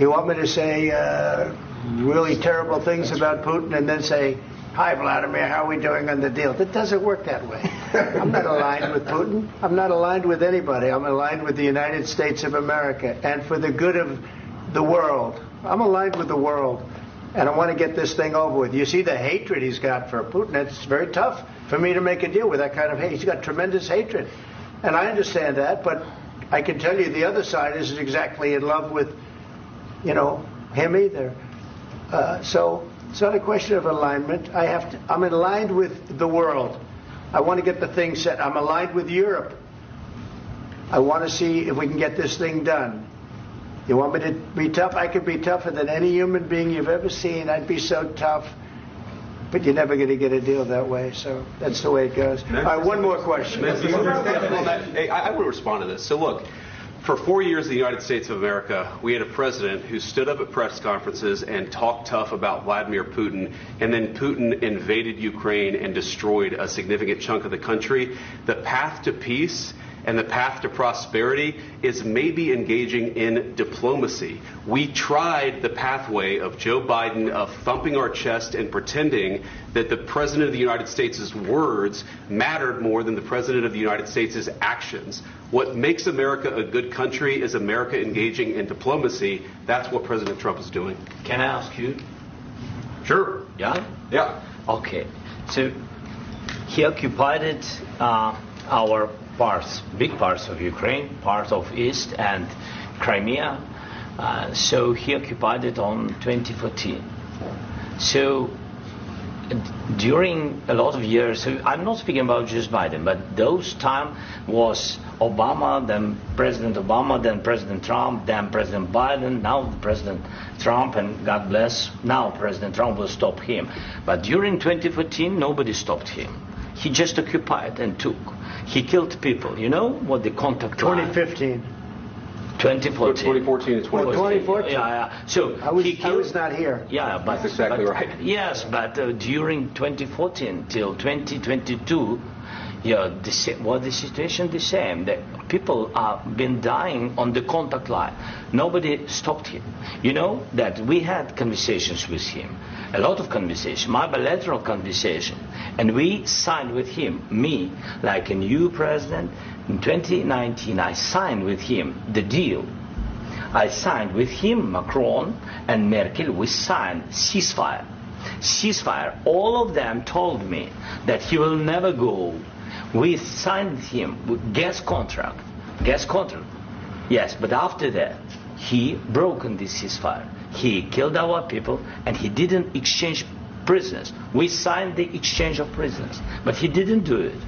You want me to say really terrible things about Putin and then say, "Hi, Vladimir, how are we doing on the deal?" That doesn't work that way. I'm not aligned with Putin. I'm not aligned with anybody. I'm aligned with the United States of America and for the good of the world. I'm aligned with the world, and I want to get this thing over with. You see the hatred he's got for Putin. It's very tough for me to make a deal with that kind of hate. He's got tremendous hatred, and I understand that, but I can tell you the other side isn't exactly in love with, him either. So it's not a question of alignment. I'm aligned with the world. I want to get the thing set. I'm aligned with Europe. I want to see if we can get this thing done. You want me to be tough? I could be tougher than any human being you've ever seen. I'd be so tough. But you're never going to get a deal that way. So that's the way it goes. All right, one more question. Hey, I want to respond to this. So look, for 4 years in the United States of America, we had a president who stood up at press conferences and talked tough about Vladimir Putin, and then Putin invaded Ukraine and destroyed a significant chunk of the country. The path to peace and the path to prosperity is maybe engaging in diplomacy. We tried the pathway of Joe Biden of thumping our chest and pretending that the President of the United States' words mattered more than the President of the United States' actions. What makes America a good country is America engaging in diplomacy. That's what President Trump is doing. Can I ask you? Sure. Yeah? Yeah. Okay. So he occupied our big parts of Ukraine, part of East and Crimea. So he occupied it on 2014. So during a lot of years, so I'm not speaking about just Biden, but those time was Obama, then President Obama, then President Trump, then President Biden, now President Trump, and God bless, now President Trump will stop him. But during 2014, nobody stopped him. He just occupied and took. He killed people. You know what the contact 2015. 2014. 2014 and 2015. 2014. Yeah. So I was not here. Yeah, but that's exactly right. Yes, but during 2014 till 2022, the situation the same. The people have been dying on the contact line. Nobody stopped him. You know that we had conversations with him, a lot of conversation, my bilateral conversation, and we signed with him, me, like a new president. In 2019, I signed with him the deal. I signed with him, Macron and Merkel, we signed ceasefire. All of them told me that he will never go. We signed him with gas contract. Yes, but after that, he broken this ceasefire. He killed our people and he didn't exchange prisoners. We signed the exchange of prisoners, but he didn't do it.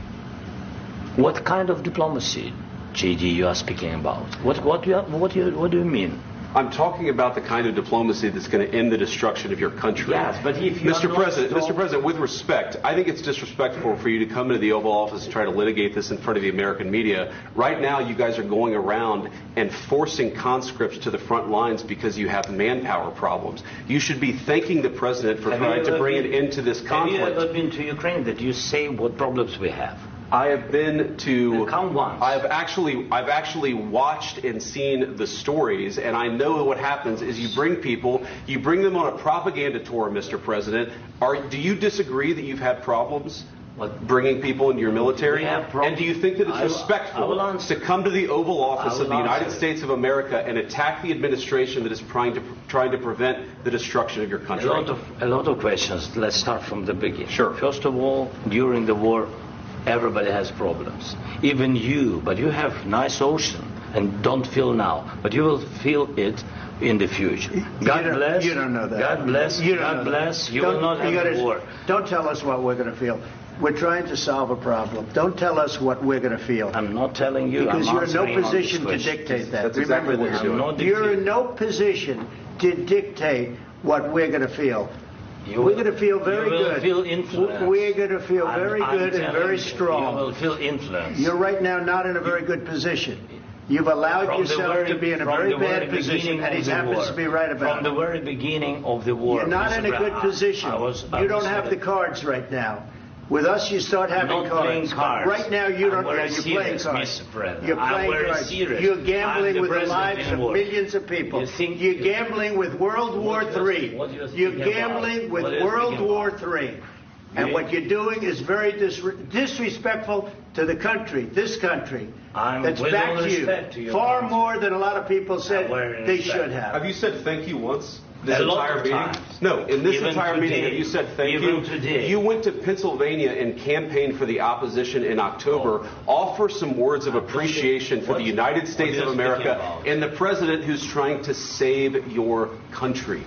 What kind of diplomacy, JD, you are speaking about? What do you mean? I'm talking about the kind of diplomacy that's going to end the destruction of your country. Yes, but if you Mr. President, with respect, I think it's disrespectful for you to come into the Oval Office and try to litigate this in front of the American media. Right now, you guys are going around and forcing conscripts to the front lines because you have manpower problems. You should be thanking the President for trying to bring it into this conflict. Have you ever been to Ukraine that you say what problems we have? I have been to. Count once. I've actually watched and seen the stories, and I know what happens is you bring them on a propaganda tour, Mr. President. Do you disagree that you've had problems bringing people into your military? And do you think that it's respectful to come to the Oval Office of the United States of America and attack the administration that is trying to prevent the destruction of your country? A lot of questions. Let's start from the beginning. Sure. First of all, during the war, everybody has problems. Even you, but you have nice ocean and don't feel now, but you will feel it in the future. God bless. You don't know that. God bless. God bless. You will not have war. Don't tell us what we're going to feel. We're trying to solve a problem. Don't tell us what we're going to feel. I'm not telling you. Because you're in no position to dictate that. That's exactly what you're doing. You're in no position to dictate what we're going to feel. We're going to feel very good. You will feel influence. We're going to feel very good and very strong. You will feel influence. You're right now not in a very good position. You've allowed yourself to be in a very bad position, and he happens to be right about it. From the very beginning of the war. You're not in a good position. You don't have the cards right now. With us, you start having not cards. playing cards. Right now, you don't. I'm You're playing serious, cards. Mr. President. You're I'm playing very cards. serious. You're I'm gambling the with the president lives in of war. millions of people. You're gambling with World War III. What do you think You're about? gambling with What do you World think War about? III. And what you're doing is very disrespectful to the country, this country, that's with backed all you respect to your far country. more than a lot of people said very they respect. should have. Have you said thank you once? This A lot entire of meeting? times. No, in this Even entire meeting, today. have you said thank Even you? today. You went to Pennsylvania and campaigned for the opposition in October. Offer some words of appreciation for the United States of America and the president who's trying to save your country.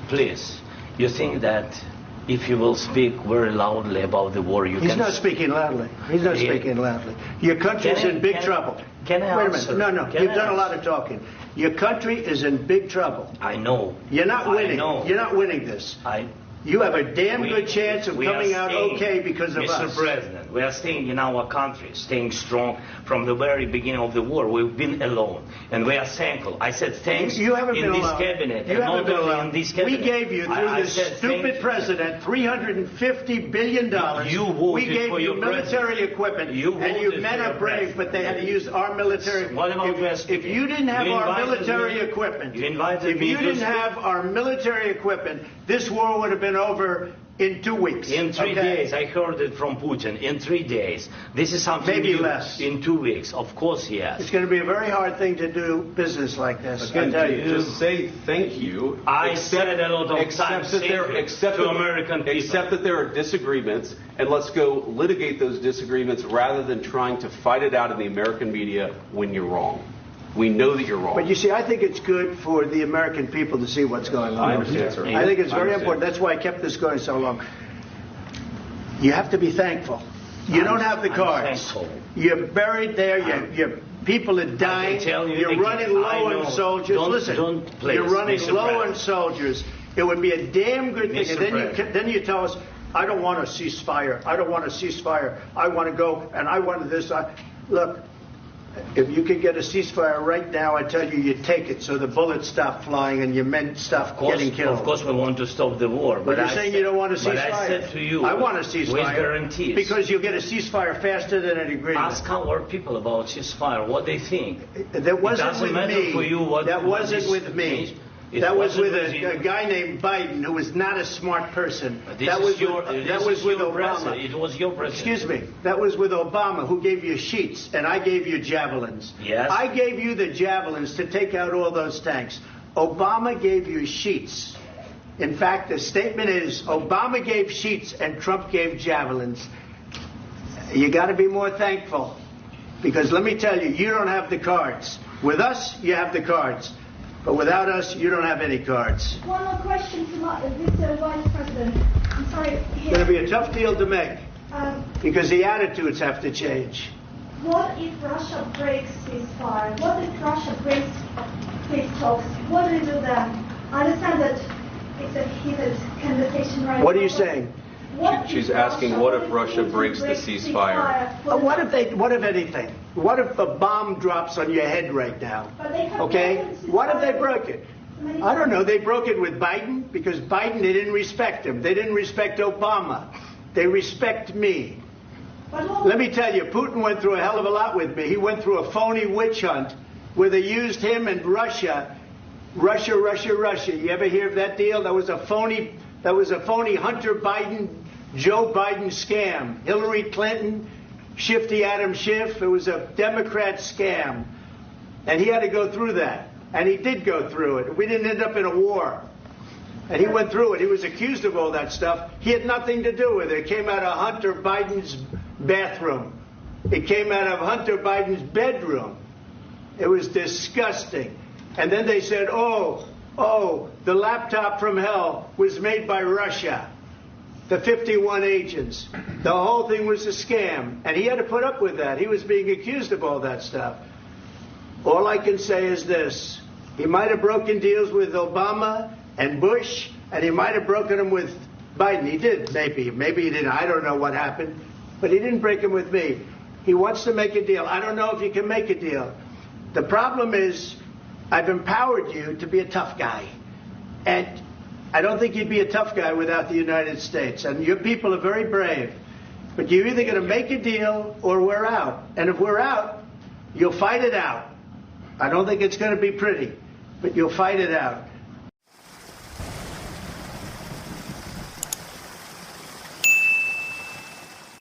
Please, you think that if you will speak very loudly about the war, He's not speaking loudly. He's not speaking loudly. Your country's in big trouble. Can I Wait a answer? minute. No. Can You've I done a answer? lot of talking. Your country is in big trouble. I know. You're not winning. I know. You're not winning this. You have a damn good chance of coming out okay because of us. Mr. President, we are staying in our country, staying strong from the very beginning of the war. We've been alone, and we are thankful. I said thanks You haven't in been this alone. cabinet, You and haven't not been only alone. in this cabinet. We gave you, through I this said stupid thank you. president, $350 billion. You voted we gave for you your military president. equipment, You and you voted men for are your brave, president. but they had to use our military. What about If you didn't have You our invited military me- equipment, You invited if me you to didn't speak. have our military equipment, this war would have been over in 2 weeks. In 3 okay? days, I heard it from Putin. In 3 days, this is something Maybe new. less. In 2 weeks, of course, yes. It's going to be a very hard thing to do business like this. I tell you. Just say thank you. I said a lot of times to American people. Accept that there are disagreements, and let's go litigate those disagreements rather than trying to fight it out in the American media when you're wrong. We know that you're wrong. But you see, I think it's good for the American people to see what's going on. I understand, sir. I think it's I very understand. important. That's why I kept this going so long. You have to be thankful. You don't have the cards. thankful. You're buried there. Your people are dying. tell you You're again, running low I know. on soldiers. Don't- don't please, you're running Mr. low on President. soldiers. It would be a damn good thing. Mr. And President. then you tell us, I don't want a ceasefire. I don't want a ceasefire. I want to go, and I want this. Look, if you could get a ceasefire right now, I tell you, you take it so the bullets stop flying and your men stop getting killed. Of course, we want to stop the war. But you're I saying said- you don't want a ceasefire. But I said to you, I want a ceasefire. with guarantees. Because you'll get a ceasefire faster than an agreement. Ask our people about ceasefire, what they think. That wasn't it doesn't with matter me. for you what That what wasn't this with me. means. It That was wasn't with you. a guy named Biden, who was not a smart person. This That is was your, with, this that is was with your Obama. president. It was your president. Excuse me. That was with Obama, who gave you sheets, and I gave you javelins. Yes. I gave you the javelins to take out all those tanks. Obama gave you sheets. In fact, the statement is Obama gave sheets and Trump gave javelins. You got to be more thankful, because let me tell you, you don't have the cards. With us, you have the cards. But without us, you don't have any cards. One more question to Mr. Vice President. I'm sorry. It's going to be a tough deal to make, Um, because the attitudes have to change. what if Russia breaks ceasefire? What if Russia breaks peace talks? What do we do then? I understand that it's a heated conversation right now. What are you saying? What She's if asking, Russia- what if Russia Putin breaks the ceasefire? What if anything? What if a bomb drops on your head right now? But they have Okay? broken ceasefire What if they broke it? many I don't know. times. They broke it with Biden, because Biden, they didn't respect him. They didn't respect Obama. They respect me. But what- Let me tell you, Putin went through a hell of a lot with me. He went through a phony witch hunt where they used him and Russia. Russia. You ever hear of that deal? That was a phony Hunter Biden, Joe Biden scam. Hillary Clinton, Shifty Adam Schiff. It was a Democrat scam. And he had to go through that. And he did go through it. We didn't end up in a war. And he went through it. He was accused of all that stuff. He had nothing to do with it. It came out of Hunter Biden's bathroom. It came out of Hunter Biden's bedroom. It was disgusting. And then they said, oh, the laptop from hell was made by Russia. The 51 agents. The whole thing was a scam. And he had to put up with that. He was being accused of all that stuff. All I can say is this. He might have broken deals with Obama and Bush, and he might have broken them with Biden. He did, maybe. Maybe he didn't. I don't know what happened. But he didn't break them with me. He wants to make a deal. I don't know if you can make a deal. The problem is, I've empowered you to be a tough guy. And I don't think you'd be a tough guy without the United States. And your people are very brave. But you're either going to make a deal or we're out. And if we're out, you'll fight it out. I don't think it's going to be pretty, but you'll fight it out.